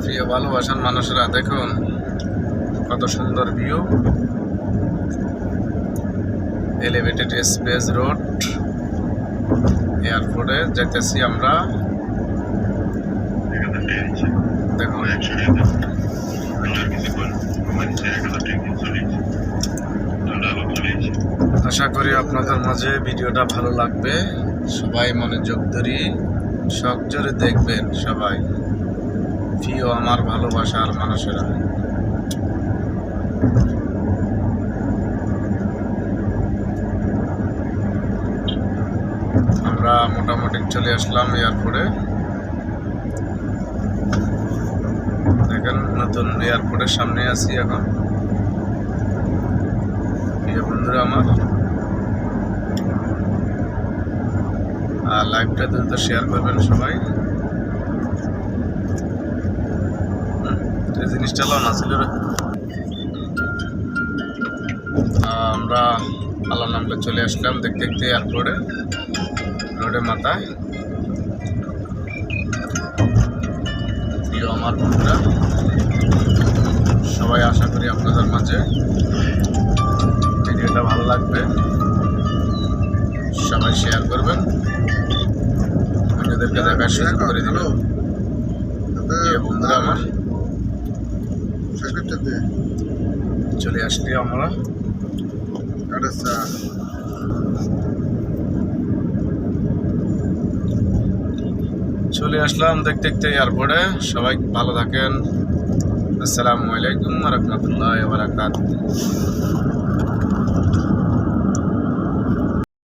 প্রিয় ভালোবাসার মানুষেরা, দেখুন কত সুন্দর ভিউ। এলিভেটেড স্পেস রোড এয়ারপোর্টে যেতেছি আমরা। দেখুন আশা করি আপনাদের মাঝে ভিডিওটা ভালো লাগবে। সবাই মনোযোগ ধরে শখ জোরে দেখবেন সবাই, প্রিয় আমার ভালোবাসার মানুষেরা। আমরা মোটামুটি চলে আসলাম এয়ারপোর্টে। দেখেন নতুন এয়ারপোর্টের সামনে আছি এখন। প্রিয় বন্ধুরা আমার, লাইভটা দ্রুত শেয়ার করবেন সবাই। এই জিনিসটা লো না ছিল। আমরা আল্লাহ নামে চলে আসলাম দেখতে দেখতে এয়ারপোর্টে, রোডের মাথায়। প্রিয় আমার বন্ধুরা সবাই, আশা করি আপনাদের মাঝে ভিডিওটা ভালো লাগবে। সবাই শেয়ার করবেন, অন্যদেরকে দেখার সুযোগ করে দিবেন। প্রিয় বন্ধুরা আমার, চলে আসলি আমরা। চলে আসলাম দেখতে দেখতে এয়ারপোর্টে। সবাই ভালো থাকেন। আসসালামু আলাইকুম ওয়া রাহমাতুল্লাহি ওয়া বারাকাতুহু।